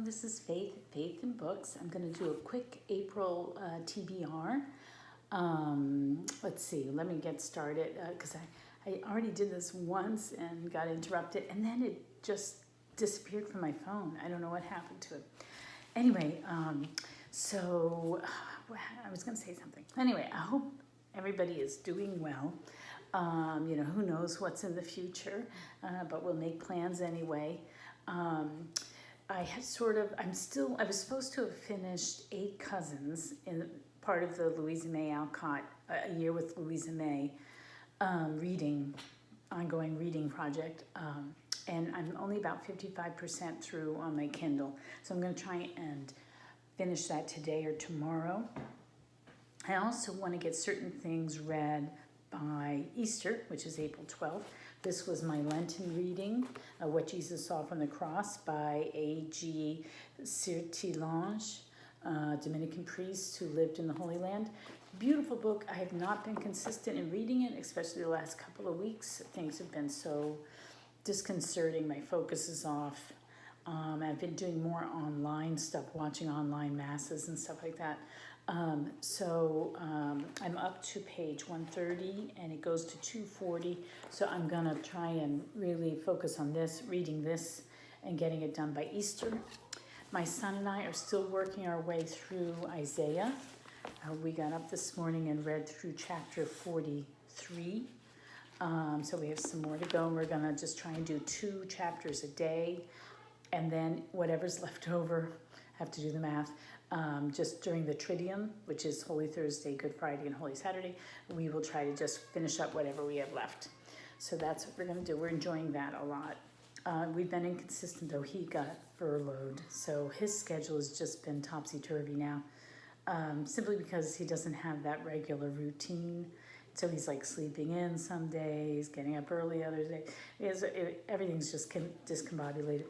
this is Faith and Books. I'm going to do a quick April TBR. Let's see, let me get started because I already did this once and got interrupted, and then it just disappeared from my phone. I don't know what happened to it. Anyway, so I was going to say something. Anyway, I hope everybody is doing well. Who knows what's in the future, but we'll make plans anyway. I was supposed to have finished 8 Cousins in part of the Louisa May Alcott, A Year with Louisa May ongoing reading project. And I'm only about 55% through on my Kindle. So I'm going to try and finish that today or tomorrow. I also want to get certain things read by Easter, which is April 12th. This was my Lenten reading, What Jesus Saw from the Cross by A.G. Sertillanges, Dominican priest who lived in the Holy Land. Beautiful book. I have not been consistent in reading it, especially the last couple of weeks. Things have been so disconcerting. My focus is off. I've been doing more online stuff, watching online masses and stuff like that. I'm up to page 130 and it goes to 240. So I'm going to try and really focus on this, reading this and getting it done by Easter. My son and I are still working our way through Isaiah. We got up this morning and read through chapter 43. So we have some more to go, and we're going to just try and do 2 chapters a day. And then whatever's left over, I have to do the math, just during the Triduum, which is Holy Thursday, Good Friday, and Holy Saturday, we will try to just finish up whatever we have left. So that's what we're going to do. We're enjoying that a lot. We've been inconsistent, though. He got furloughed, so his schedule has just been topsy-turvy now, simply because he doesn't have that regular routine. So he's like sleeping in some days, getting up early other days. Everything's just discombobulated.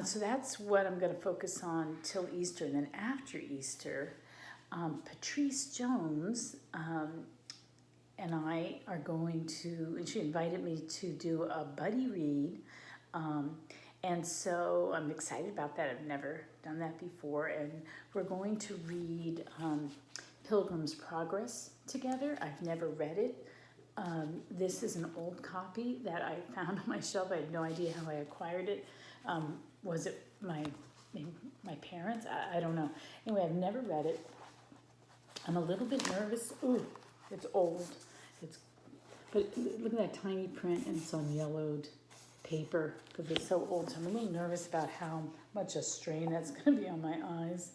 So that's what I'm going to focus on till Easter. And then after Easter, Patrice Jones and I are going to, and she invited me to do a buddy read. And so I'm excited about that. I've never done that before. And we're going to read Pilgrim's Progress together. I've never read it. This is an old copy that I found on my shelf. I have no idea how I acquired it. Was it my parents? I don't know. Anyway, I've never read it. I'm a little bit nervous. Ooh, it's old. But look at that tiny print, and it's on yellowed paper because it's so old. So I'm a little nervous about how much a strain that's going to be on my eyes.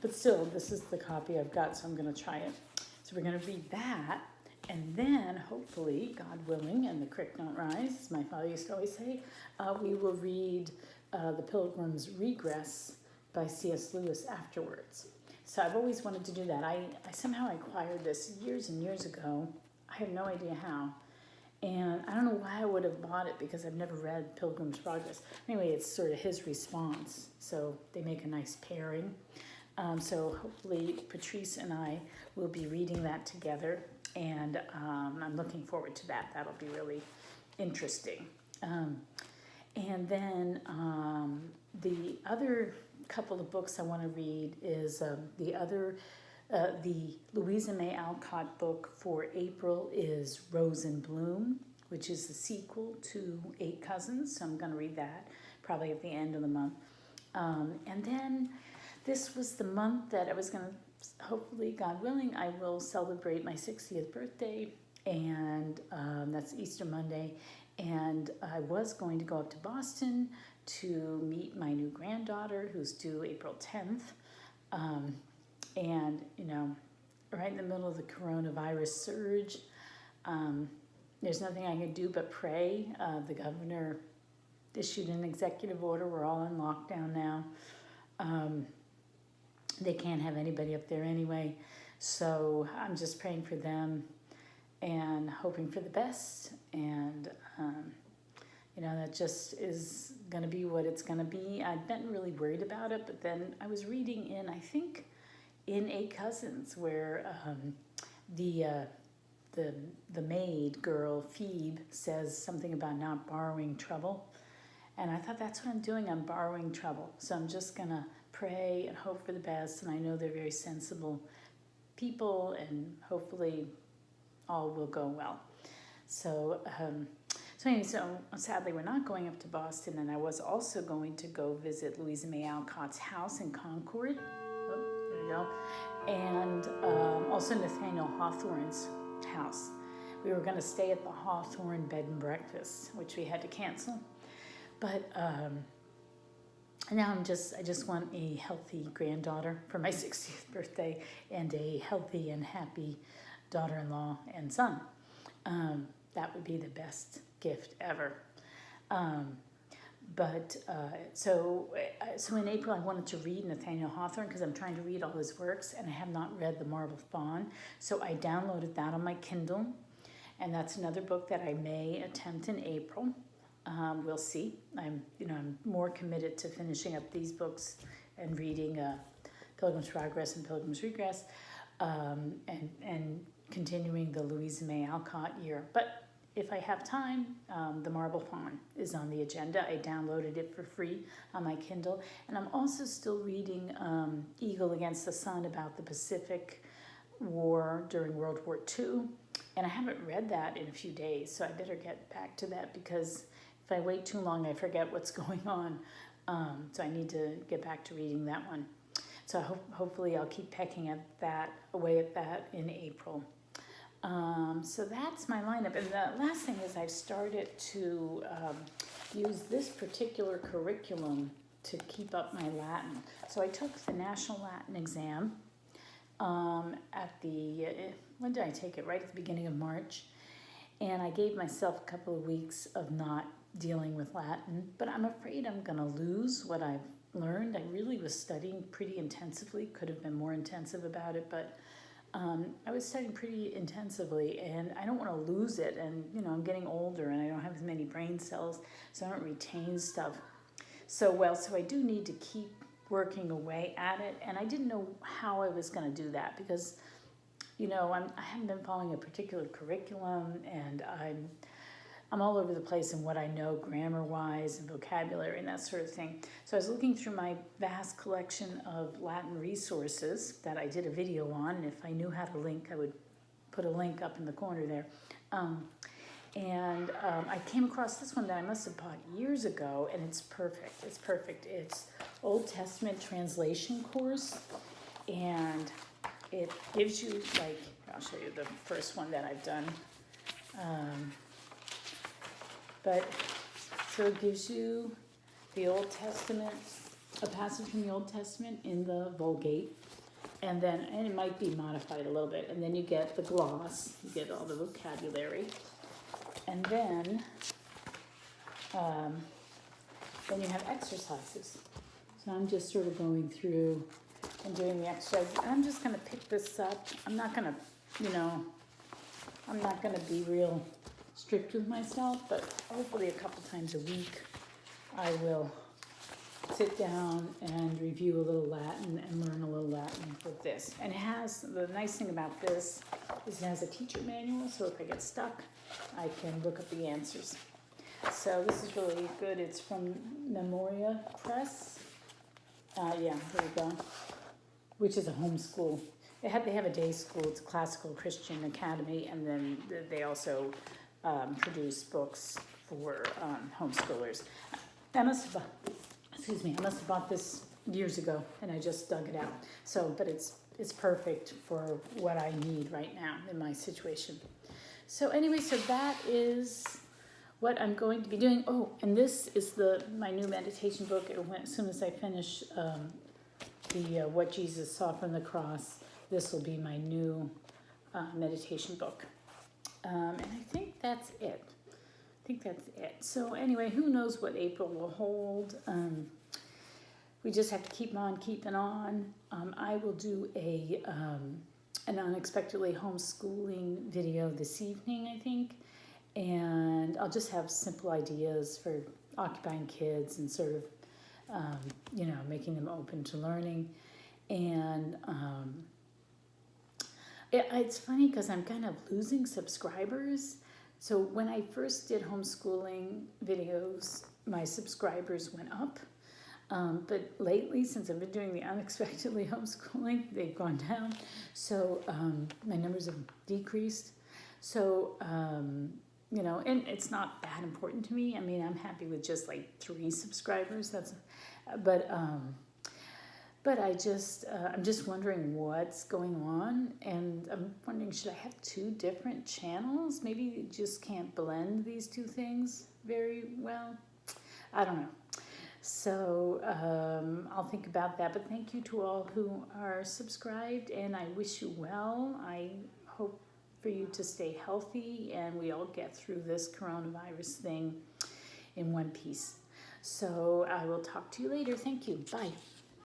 But still, this is the copy I've got, so I'm going to try it. So we're going to read that, and then hopefully, God willing, and the creek don't rise, as my father used to always say, we will read The Pilgrim's Regress by C.S. Lewis afterwards. So I've always wanted to do that. I somehow acquired this years and years ago. I have no idea how. And I don't know why I would have bought it because I've never read Pilgrim's Progress. Anyway, it's sort of his response. So they make a nice pairing. So hopefully Patrice and I will be reading that together. And I'm looking forward to that. That'll be really interesting. And then the other couple of books I want to read is the Louisa May Alcott book for April is Rose in Bloom, which is the sequel to 8 Cousins. So I'm going to read that probably at the end of the month. And then this was the month that I was going to, hopefully, God willing, I will celebrate my 60th birthday. And that's Easter Monday. And I was going to go up to Boston to meet my new granddaughter, who's due April 10th. And, right in the middle of the coronavirus surge, there's nothing I can do but pray. The governor issued an executive order. We're all in lockdown now. They can't have anybody up there anyway. So I'm just praying for them and hoping for the best. And, that just is going to be what it's going to be. I've been really worried about it, but then I was reading in 8 Cousins where the maid girl, Phoebe, says something about not borrowing trouble. And I thought, that's what I'm doing. I'm borrowing trouble. So I'm just going to pray and hope for the best. And I know they're very sensible people, and hopefully all will go well. So, anyway, sadly we're not going up to Boston, and I was also going to go visit Louisa May Alcott's house in Concord. Oh, there you go. And also Nathaniel Hawthorne's house. We were going to stay at the Hawthorne bed and breakfast, which we had to cancel. But now I just want a healthy granddaughter for my 60th birthday, and a healthy and happy daughter-in-law and son. That would be the best gift ever. So in April I wanted to read Nathaniel Hawthorne, because I'm trying to read all his works, and I have not read The Marble Faun. So I downloaded that on my Kindle, and that's another book that I may attempt in April. We'll see. I'm more committed to finishing up these books and reading Pilgrim's Progress and Pilgrim's Regress, and continuing the Louisa May Alcott year. But if I have time, The Marble Faun is on the agenda. I downloaded it for free on my Kindle. And I'm also still reading Eagle Against the Sun, about the Pacific War during World War II. And I haven't read that in a few days, so I better get back to that, because if I wait too long, I forget what's going on. So I need to get back to reading that one. So hopefully I'll keep pecking away at that in April. So that's my lineup. And the last thing is, I've started to use this particular curriculum to keep up my Latin. So I took the National Latin exam when did I take it? Right at the beginning of March. And I gave myself a couple of weeks of not dealing with Latin, but I'm afraid I'm going to lose what I've learned. I really was studying pretty intensively, could have been more intensive about it, but I was studying pretty intensively, and I don't want to lose it. And, I'm getting older, and I don't have as many brain cells, so I don't retain stuff so well. So I do need to keep working away at it, and I didn't know how I was going to do that, because, I haven't been following a particular curriculum, and I'm all over the place in what I know grammar-wise and vocabulary and that sort of thing. So I was looking through my vast collection of Latin resources that I did a video on, and if I knew how to link, I would put a link up in the corner there. I came across this one that I must have bought years ago, and it's perfect. It's perfect. It's Old Testament translation course, and it gives you, I'll show you the first one that I've done. So it gives you the Old Testament, a passage from the Old Testament in the Vulgate, and it might be modified a little bit, and then you get the gloss, you get all the vocabulary, and then you have exercises. So I'm just sort of going through and doing the exercises, and I'm just going to pick this up. I'm not going to be real strict with myself, but hopefully a couple times a week I will sit down and review a little Latin and learn a little Latin with this. And the nice thing about this is it has a teacher manual, so if I get stuck, I can look up the answers. So this is really good. It's from Memoria Press. Here we go. Which is a homeschool. They have a day school. It's a classical Christian academy, and then they also produce books for homeschoolers. I must have bought this years ago, and I just dug it out. So, but it's perfect for what I need right now in my situation. So anyway, so that is what I'm going to be doing. Oh, and this is my new meditation book. As soon as I finish the What Jesus Saw from the Cross, this will be my new meditation book. And I think that's it. So anyway, who knows what April will hold. We just have to keep on keeping on. I will do an unexpectedly homeschooling video this evening, I think. And I'll just have simple ideas for occupying kids and sort of, making them open to learning. And it's funny because I'm kind of losing subscribers. So when I first did homeschooling videos, my subscribers went up. But lately, since I've been doing the unexpectedly homeschooling, they've gone down. So my numbers have decreased. So, you know, and it's not that important to me. I mean, I'm happy with just like 3 subscribers. But I'm just wondering what's going on. And I'm wondering, should I have 2 different channels? Maybe you just can't blend these 2 things very well. I don't know. So I'll think about that. But thank you to all who are subscribed, and I wish you well. I hope for you to stay healthy, and we all get through this coronavirus thing in one piece. So I will talk to you later. Thank you. Bye.